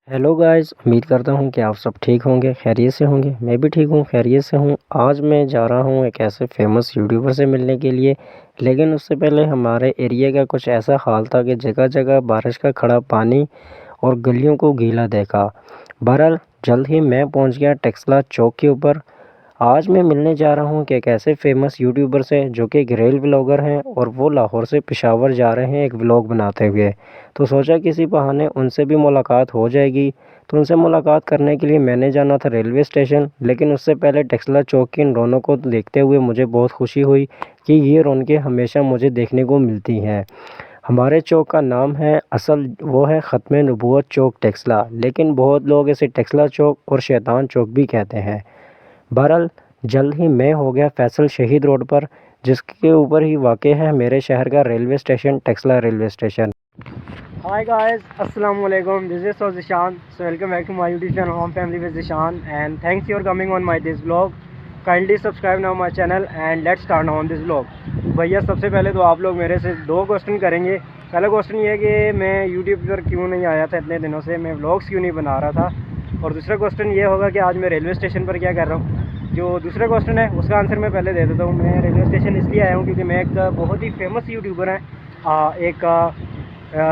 Hello guys, उम्मीद करता हूँ कि आप सब ठीक होंगे, खैरियत से होंगे। मैं भी ठीक हूँ, खैरियत से हूँ। आज मैं जा रहा हूँ एक ऐसे फेमस यूट्यूबर से मिलने के लिए, लेकिन उससे पहले हमारे एरिया का कुछ ऐसा हाल था कि जगह जगह बारिश का खड़ा पानी और गलियों को गीला देखा। बहरहाल जल्द ही मैं पहुँच गया टेक्सला चौक के ऊपर। आज मैं मिलने जा रहा हूँ कि एक ऐसे फेमस यूट्यूबर से जो कि एक रेल व्लॉगर हैं और वो लाहौर से पेशावर जा रहे हैं एक व्लॉग बनाते हुए। तो सोचा किसी बहाने उनसे भी मुलाकात हो जाएगी। तो उनसे मुलाकात करने के लिए मैंने जाना था रेलवे स्टेशन, लेकिन उससे पहले टेक्सला चौक की इन रौनकों को देखते हुए मुझे बहुत खुशी हुई कि ये रौनकें हमेशा मुझे देखने को मिलती हैं। हमारे चौक का नाम है असल वो है ख़त्म नबूवत चौक टेक्सला, लेकिन बहुत लोग इसे टेक्सला चौक और शैतान चौक भी कहते हैं। बहरहाल जल्द ही मैं हो गया फैसल शहीद रोड पर, जिसके ऊपर ही वाक़ है मेरे शहर का railway station Taxila railway station. Hi guys, Assalamu alaikum. This is Zishan. So welcome back to my YouTube channel Home Family with Zishan, and thanks for coming on my this vlog. Kindly subscribe now my channel and let's start now on this vlog. भैया सबसे पहले तो आप लोग मेरे से दो question करेंगे। पहला क्वेश्चन ये है कि मैं YouTube पर क्यों नहीं आया था इतने दिनों से, मैं व्लॉग्स क्यों नहीं बना रहा था। और दूसरा क्वेश्चन ये होगा कि आज मैं रेलवे स्टेशन पर क्या कर रहा हूँ। जो दूसरा क्वेश्चन है उसका आंसर मैं पहले दे देता हूँ। मैं रेलवे स्टेशन इसलिए आया हूँ क्योंकि मैं एक बहुत ही फेमस यूट्यूबर है, एक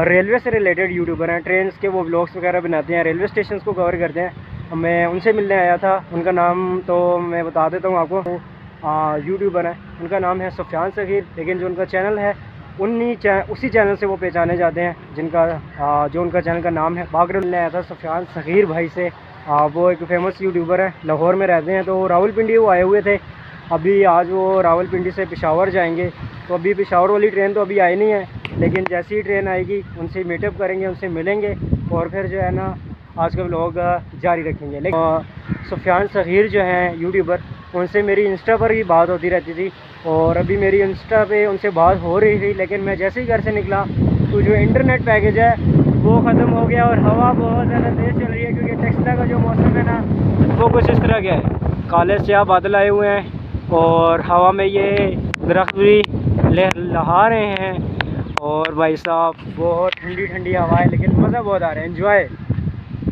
रेलवे से रिलेटेड यूट्यूबर हैं। ट्रेन के वो व्लॉग्स वगैरह बनाते हैं, रेलवे स्टेशन को कवर करते हैं। मैं उनसे मिलने आया था। उनका नाम तो मैं बता देता हूँ आपको। यूट्यूबर है, उनका नाम है सुफियान सगीर, लेकिन जो उनका चैनल है उसी चैनल से वो पहचाने जाते हैं, जिनका जो उनका चैनल का नाम है बागरल। मिलने आया था सुफियान सगीर भाई से। वो एक फेमस यूट्यूबर है, लाहौर में रहते हैं। तो रावलपिंडी वो आए हुए थे। अभी आज वो रावलपिंडी से पेशावर जाएंगे। तो अभी पेशावर वाली ट्रेन तो अभी आई नहीं है, लेकिन जैसी ही ट्रेन आएगी उनसे मीटअप करेंगे, उनसे मिलेंगे और फिर जो है ना आज का व्लॉग जारी रखेंगे। लेकिन सुफियान सगीर जो हैं यूट्यूबर, उनसे मेरी इंस्टा पर ही बात होती रहती थी और अभी मेरी इंस्टा पे उनसे बात हो रही थी। लेकिन मैं जैसे ही घर से निकला तो जो इंटरनेट पैकेज है वो ख़त्म हो गया और हवा बहुत ज़्यादा तेज़ चल रही है, क्योंकि टेक्सला का जो मौसम है ना वो कुछ इस तरह का है। काले स्याह बादल आए हुए हैं और हवा में ये दरख्त भी लहरा रहे हैं और भाई साहब बहुत ठंडी ठंडी हवा है, लेकिन मज़ा बहुत आ रहा है, एंजॉय।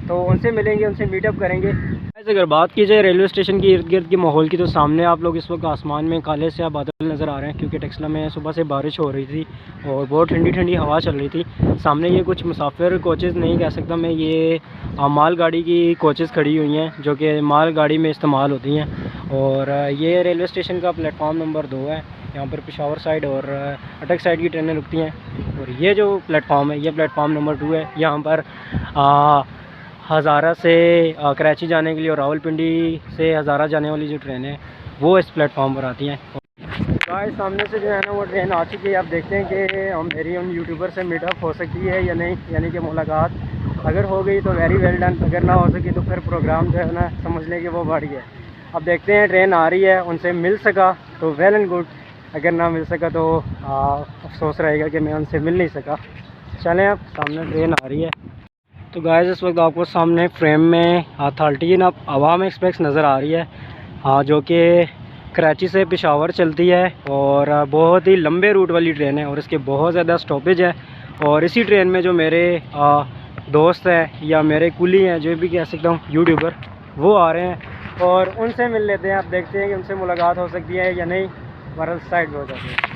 तो उनसे मिलेंगे, उनसे मीटअप करेंगे। अगर बात की जाए रेलवे स्टेशन के इर्द गिर्द के माहौल की, तो सामने आप लोग इस वक्त आसमान में काले से बादल नज़र आ रहे हैं, क्योंकि टेक्सला में सुबह से बारिश हो रही थी और बहुत ठंडी ठंडी हवा चल रही थी। सामने ये कुछ मुसाफिर कोचेज़ नहीं कह सकता मैं, ये माल गाड़ी की कोचेज़ खड़ी हुई हैं जो कि माल गाड़ी में इस्तेमाल होती हैं। और ये रेलवे स्टेशन का प्लेटफॉर्म नंबर 2 है। यहाँ पर पेशावर साइड और अटक साइड की ट्रेनें रुकती हैं। और ये जो प्लेटफॉर्म है ये प्लेटफॉर्म नंबर 2 है। यहाँ पर हज़ारा से कराची जाने के लिए और रावलपिंडी से हज़ारा जाने वाली जो ट्रेन है वो इस प्लेटफॉर्म पर आती हैं। गाइस सामने से जो है ना वो ट्रेन आ चुकी है। आप देखते हैं कि मेरी उन यूट्यूबर से मीटअप हो सकती है या नहीं, यानी कि मुलाकात अगर हो गई तो वेरी वेल डन, अगर ना हो सकी तो फिर प्रोग्राम जो है ना समझ लें कि वो बढ़ गया। अब देखते हैं, ट्रेन आ रही है, उनसे मिल सका तो वेल एंड गुड, अगर ना मिल सका तो अफसोस रहेगा कि मैं उनसे मिल नहीं सका। चलें, अब सामने ट्रेन आ रही है। तो गाइस इस वक्त आपको सामने फ्रेम में अथॉरिटी ना अवाम एक्सप्रेस नज़र आ रही है, जो कि कराची से पेशावर चलती है और बहुत ही लंबे रूट वाली ट्रेन है और इसके बहुत ज़्यादा स्टॉपेज है। और इसी ट्रेन में जो मेरे दोस्त हैं या मेरे कुली हैं, जो भी कह सकता हूँ यूट्यूबर, वो आ रहे हैं और उनसे मिल लेते हैं। आप देखते हैं कि उनसे मुलाकात हो सकती है या नहीं। बरल साइड हो जाती है।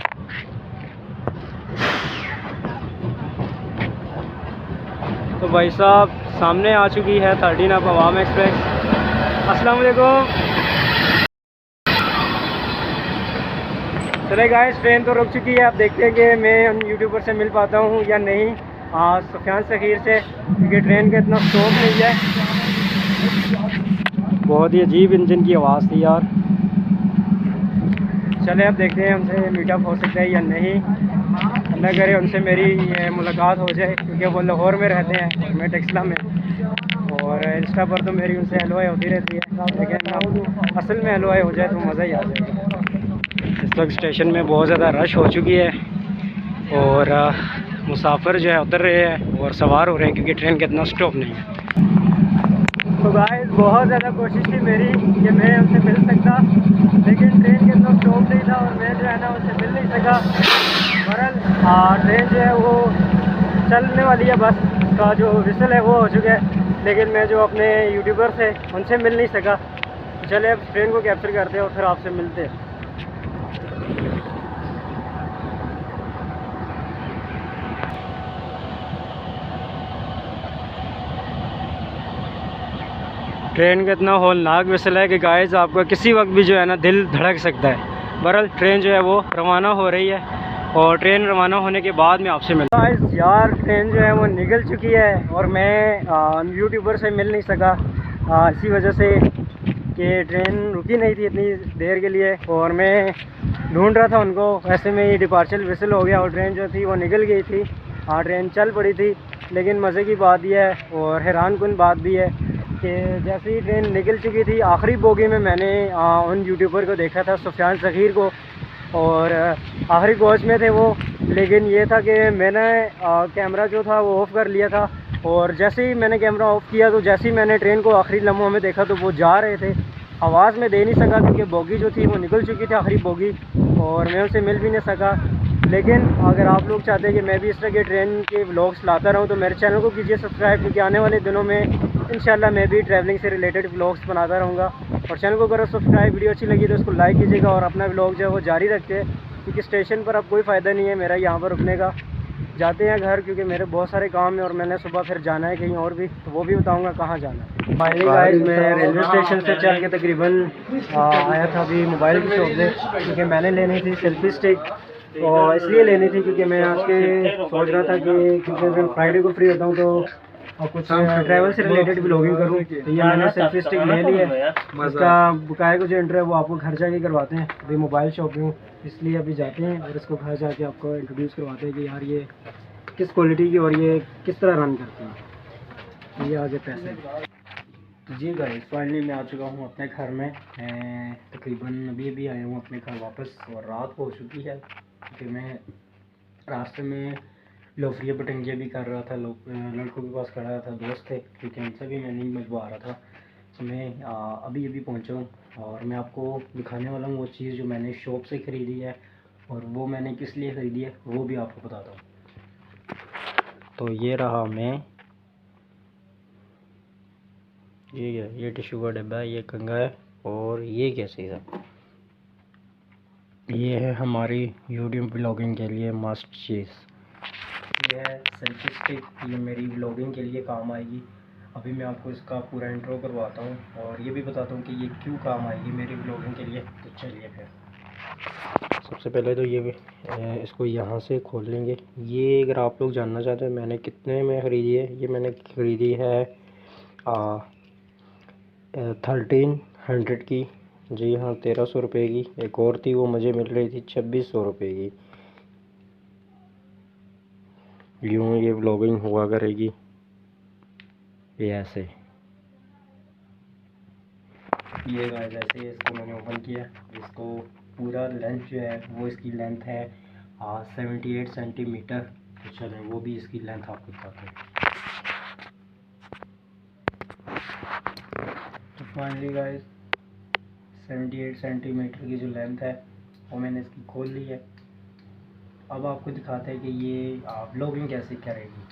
तो भाई साहब सामने आ चुकी है 13 अब अवाम एक्सप्रेस। अस्सलाम वालेकुम। चले गाइस, ट्रेन तो रुक चुकी है। आप देखते हैं कि मैं उन यूट्यूबर से मिल पाता हूँ या नहीं, सुफियान सगीर से, क्योंकि ट्रेन का इतना स्टॉप नहीं है। बहुत ही अजीब इंजन की आवाज़ थी यार। चले अब देखते हैं उनसे मीटअप हो सकता है या नहीं। अल्लाह करे उनसे मेरी मुलाकात हो जाए, क्योंकि वो लाहौर में रहते हैं और मैं टेक्सला में। और इंस्टा पर तो मेरी उनसे हेलोए होती रहती है, लेकिन असल में हेलोए हो जाए तो मज़ा ही आ जाएगा। इस वक्त स्टेशन में बहुत ज़्यादा रश हो चुकी है और मुसाफिर जो है उतर रहे हैं और सवार हो रहे हैं, क्योंकि ट्रेन का इतना स्टॉप नहीं है। तो गाइस बहुत ज़्यादा कोशिश थी मेरी कि मैं उनसे मिल सकता, लेकिन ट्रेन का इतना स्टॉप नहीं था और मैं जो है ना उनसे मिल नहीं सका। बहरहाल ट्रेन जो है वो चलने वाली है, बस का जो विसल है वो हो चुका है। लेकिन मैं जो अपने यूट्यूबर थे उनसे मिल नहीं सका। तो चले अब ट्रेन को कैप्चर करते हैं और फिर आपसे मिलते हैं। ट्रेन का इतना हौलनाक विसल है कि गाइस आपका किसी वक्त भी जो है ना दिल धड़क सकता है। बहरहाल ट्रेन जो है वो रवाना हो रही है और ट्रेन रवाना होने के बाद मैं आपसे मिलता हूँ। गाइस यार ट्रेन जो है वो निकल चुकी है और मैं यूट्यूबर से मिल नहीं सका इसी वजह से कि ट्रेन रुकी नहीं थी इतनी देर के लिए और मैं ढूंढ रहा था उनको। ऐसे में ही डिपार्चर विसल हो गया और ट्रेन जो थी वो निकल गई थी। हाँ ट्रेन चल पड़ी थी, लेकिन मज़े की बात यह है और हैरानकुन बात भी है कि जैसे ही ट्रेन निकल चुकी थी आखिरी बोगी में मैंने उन यूट्यूबर को देखा था, सुफियान सगीर को, और आखिरी कोच में थे वो। लेकिन ये था कि मैंने कैमरा जो था वो ऑफ़ कर लिया था और जैसे ही मैंने कैमरा ऑफ़ किया तो जैसे ही मैंने ट्रेन को आखिरी लम्हों में देखा तो वो जा रहे थे। आवाज़ में दे नहीं सका क्योंकि बोगी जो थी वो निकल चुकी थी, आखिरी बोगी, और मैं उनसे मिल भी नहीं सका। लेकिन अगर आप लोग चाहते हैं कि मैं भी इस तरह के ट्रेन के व्लॉग्स लाता रहूं तो मेरे चैनल को कीजिए सब्सक्राइब, क्योंकि आने वाले दिनों में इंशाल्लाह मैं भी ट्रैवलिंग से रिलेटेड व्लॉग्स बनाता रहूँगा। और चैनल को अगर सब्सक्राइब, वीडियो अच्छी लगी तो उसको लाइक कीजिएगा और अपना व्लॉग जो है वो जारी रखते हैं, क्योंकि स्टेशन पर अब कोई फ़ायदा नहीं है मेरा यहाँ पर रुकने का। जाते हैं घर क्योंकि मेरे बहुत सारे काम हैं और मैंने सुबह फिर जाना है कहीं और भी, तो वो भी बताऊँगा कहाँ जाना है। फाइनली गाइस मैं रेलवे स्टेशन से चल के तकरीबन आया था अभी मोबाइल की शॉप से, क्योंकि मैंने लेनी थी सेल्फी स्टिक। और इसलिए लेनी थी क्योंकि मैं आज के सोच रहा था कि क्योंकि मैं फ्राइडे को फ्री होता हूँ तो और कुछ ट्रैवल से रिलेटेड ब्लॉगिंग करूँ, तो ये मैंने सेल्फी स्टिक ले ली है। इसका बकाया को जो इंटर है वो आपको घर जाके करवाते हैं। अभी मोबाइल शॉप में हूँ इसलिए अभी जाते हैं और इसको घर जाके आपको इंट्रोड्यूस करवाते हैं कि यार ये किस क्वालिटी की और ये किस तरह रन करती है। ये आगे पैसे तो जी गाइस फाइनली मैं आ चुका हूँ अपने घर में। मैं तकरीबन अभी आया हूँ अपने घर वापस और रात हो चुकी है, क्योंकि मैं रास्ते में लोफरिया पटंगिया भी कर रहा था, लड़कों के पास खड़ा था, दोस्त थे, क्योंकि उनसे भी मैं नहीं मिलवा रहा था। तो मैं अभी पहुँचा हूँ और मैं आपको दिखाने वाला हूँ वो चीज़ जो मैंने शॉप से ख़रीदी है और वो मैंने किस लिए ख़रीदी है वो भी आपको बताता हूँ। तो ये रहा मैं, ये टिश्यू का डब्बा है, ये कंघा है और ये क्या चीज़ है, ये है हमारी यूट्यूब ब्लॉगिंग के लिए मस्ट चीज़। ये है सेल्फी स्टिक, ये मेरी ब्लॉगिंग के लिए काम आएगी। अभी मैं आपको इसका पूरा इंट्रो करवाता हूँ और ये भी बताता हूँ कि ये क्यों काम आएगी मेरी ब्लॉगिंग के लिए। तो चलिए फिर सबसे पहले तो ये इसको यहाँ से खोल लेंगे। ये अगर आप लोग जानना चाहते हैं मैंने कितने में ख़रीदी है, ये मैंने ख़रीदी है 1300 की, जी हाँ 1300 रुपये की। एक और थी वो मुझे मिल रही थी 2600 रुपये की। यूँ ये व्लॉगिंग हुआ करेगी, ये ऐसे। ये गाइस ऐसे इसको मैंने ओपन किया। इसको पूरा लेंथ जो है वो इसकी लेंथ है 78 सेंटीमीटर। तो चलें वो भी इसकी लेंथ आपको दिखाते हैं। तो फाइनली गाइस 78 सेंटीमीटर की जो लेंथ है वो मैंने इसकी खोल ली है। अब आपको दिखाते हैं कि ये व्लॉगिंग कैसे करेगी।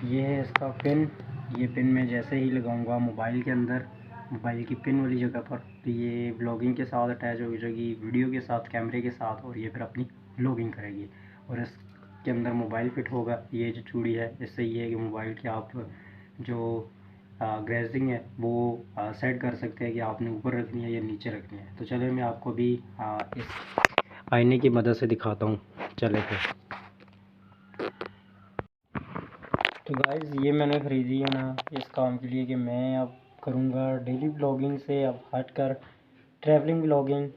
ये है इसका पिन। ये पिन मैं जैसे ही लगाऊंगा मोबाइल के अंदर, मोबाइल की पिन वाली जगह पर, तो ये व्लॉगिंग के साथ अटैच हो जाएगी, वीडियो के साथ, कैमरे के साथ, और ये फिर अपनी व्लॉगिंग करेगी। और इसके अंदर मोबाइल फिट होगा। ये जो चूड़ी है इससे ये है कि मोबाइल की आप जो ग्रेजिंग है वो सेट कर सकते हैं कि आपने ऊपर रखनी है या नीचे रखनी है। तो चलो मैं आपको भी इस आईने की मदद से दिखाता हूँ। चले फिर। तो गाइज़ ये मैंने ख़रीदी है ना इस काम के लिए कि मैं अब करूँगा डेली ब्लॉगिंग से अब हट कर ट्रैवलिंग ब्लॉगिंग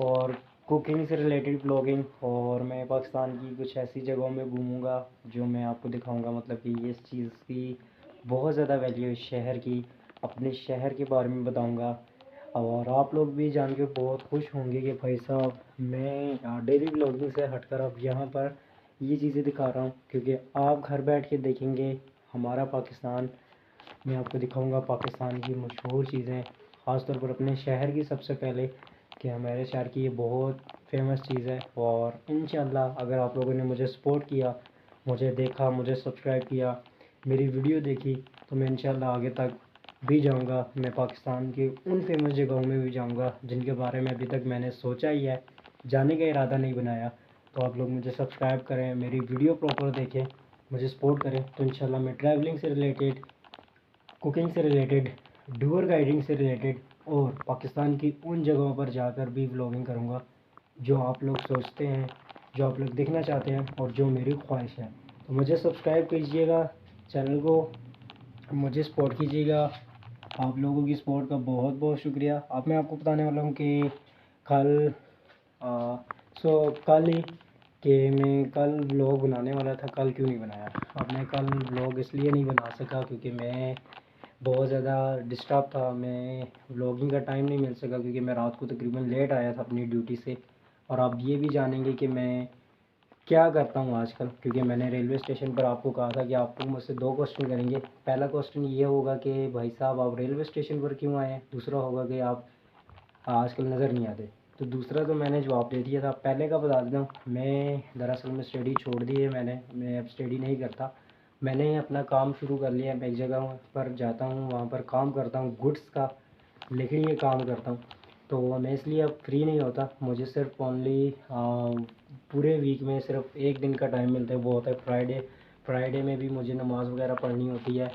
और कुकिंग से रिलेटेड ब्लॉगिंग। और मैं पाकिस्तान की कुछ ऐसी जगहों में घूमूँगा जो मैं आपको दिखाऊँगा, मतलब कि ये इस चीज़ की बहुत ज़्यादा वैल्यू है शहर की, अपने शहर के बारे में बताऊँगा। और आप लोग भी जान के बहुत खुश होंगे कि भाई साहब मैं डेली ब्लॉगिंग से हटकर अब यहाँ पर ये चीज़ें दिखा रहा हूँ, क्योंकि आप घर बैठ के देखेंगे हमारा पाकिस्तान। मैं आपको दिखाऊंगा पाकिस्तान की मशहूर चीज़ें, ख़ास तौर पर अपने शहर की सबसे पहले, कि हमारे शहर की ये बहुत फेमस चीज़ है। और इंशाल्लाह अगर आप लोगों ने मुझे सपोर्ट किया, मुझे देखा, मुझे सब्सक्राइब किया, मेरी वीडियो देखी तो मैं इंशाल्लाह आगे तक भी जाऊंगा। मैं पाकिस्तान की उन फेमस जगहों में भी जाऊंगा जिनके बारे में अभी तक मैंने सोचा ही है, जाने का इरादा नहीं बनाया। तो आप लोग मुझे सब्सक्राइब करें, मेरी वीडियो प्रॉपर देखें, मुझे सपोर्ट करें। तो इंशाल्लाह मैं ट्रैवलिंग से रिलेटेड, कुकिंग से रिलेटेड, टूर गाइडिंग से रिलेटेड और पाकिस्तान की उन जगहों पर जाकर भी व्लॉगिंग करूँगा जो आप लोग सोचते हैं, जो आप लोग देखना चाहते हैं और जो मेरी ख्वाहिश है। तो मुझे सब्सक्राइब कीजिएगा चैनल को, मुझे सपोर्ट कीजिएगा। आप लोगों की सपोर्ट का बहुत बहुत शुक्रिया। अब मैं आपको बताने वाला हूँ कि कल कल ही कि मैं कल व्लॉग बनाने वाला था, कल क्यों नहीं बनाया। अब मैं कल व्लॉग इसलिए नहीं बना सका क्योंकि मैं बहुत ज़्यादा डिस्टर्ब था, मैं व्लॉगिंग का टाइम नहीं मिल सका क्योंकि मैं रात को तकरीबन लेट आया था अपनी ड्यूटी से। और आप ये भी जानेंगे कि मैं क्या करता हूँ आजकल, क्योंकि मैंने रेलवे स्टेशन पर आपको कहा था कि आपको मुझसे 2 क्वेश्चन करेंगे। पहला क्वेश्चन ये होगा कि भाई साहब आप रेलवे स्टेशन पर क्यों आए हैं, दूसरा होगा कि आप आजकल नज़र नहीं आते। तो दूसरा तो मैंने जवाब दे दिया था, पहले का बता देता हूँ। मैं दरअसल में स्टडी छोड़ दी है, मैं अब स्टडी नहीं करता। मैंने अपना काम शुरू कर लिया। मैं एक जगह पर जाता हूँ, वहाँ पर काम करता हूँ गुड्स का, लेकिन ये काम करता हूँ। तो मैं इसलिए अब फ्री नहीं होता, मुझे सिर्फ ओनली पूरे वीक में सिर्फ एक दिन का टाइम मिलता है, वो होता है फ्राइडे। फ्राइडे में भी मुझे नमाज़ वगैरह पढ़नी होती है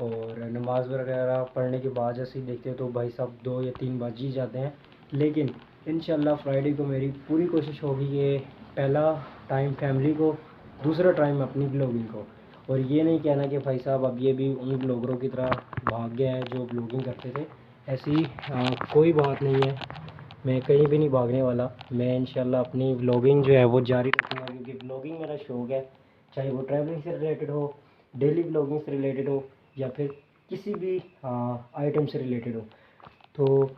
और नमाज़ वगैरह पढ़ने के बाद जैसे ही देखते हो तो भाई साहब 2 या 3 बज ही जाते हैं। लेकिन इंशाल्लाह फ्राइडे को मेरी पूरी कोशिश होगी कि पहला टाइम फैमिली को, दूसरा टाइम अपनी ब्लॉगिंग को। और ये नहीं कहना कि भाई साहब अब ये भी उन ब्लॉगरों की तरह भाग गया है जो ब्लॉगिंग करते थे, ऐसी कोई बात नहीं है। मैं कहीं भी नहीं भागने वाला। मैं इंशाल्लाह अपनी व्लॉगिंग जो है वो जारी रखूँगा क्योंकि व्लॉगिंग मेरा शौक़ है, चाहे वो ट्रैवलिंग से रिलेटेड हो, डेली व्लॉगिंग से रिलेटेड हो या फिर किसी भी आइटम से रिलेटेड हो। तो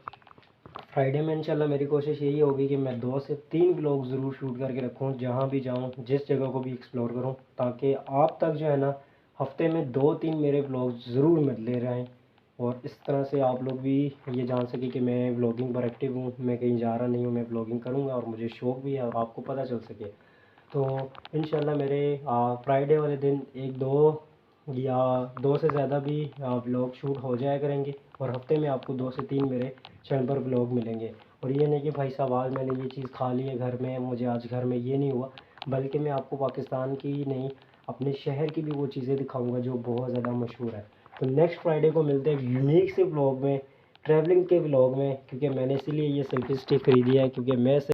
फ्राइडे में इंशाल्लाह मेरी कोशिश यही होगी कि मैं 2 से 3 व्लॉग ज़रूर शूट करके रखूँ, जहाँ भी जाऊँ, जिस जगह को भी एक्सप्लोर करूँ, ताकि आप तक जो है ना हफ्ते में 2-3 मेरे व्लॉग ज़रूर मिलते रहें। और इस तरह से आप लोग भी ये जान सकें कि मैं व्लॉगिंग पर एक्टिव हूँ, मैं कहीं जा रहा नहीं हूँ, मैं व्लॉगिंग करूँगा और मुझे शौक़ भी है और आपको पता चल सके। तो इंशाल्लाह मेरे फ्राइडे वाले दिन 1-2 या 2 से ज़्यादा भी व्लॉग शूट हो जाया करेंगे और हफ्ते में आपको 2 से 3 मेरे चैनल पर व्लॉग मिलेंगे। और ये नहीं कि भाई साहब आज मैंने ये चीज़ खा ली है घर में, मुझे आज घर में ये नहीं हुआ, बल्कि मैं आपको पाकिस्तान की ही नहीं अपने शहर की भी वो चीज़ें दिखाऊंगा जो बहुत ज़्यादा मशहूर है। तो नेक्स्ट फ्राइडे को मिलते हैं एक यूनिक से व्लॉग में, ट्रैवलिंग के व्लॉग में, क्योंकि मैंने इसीलिए ये सेल्फी स्टिक खरीदी है क्योंकि मैं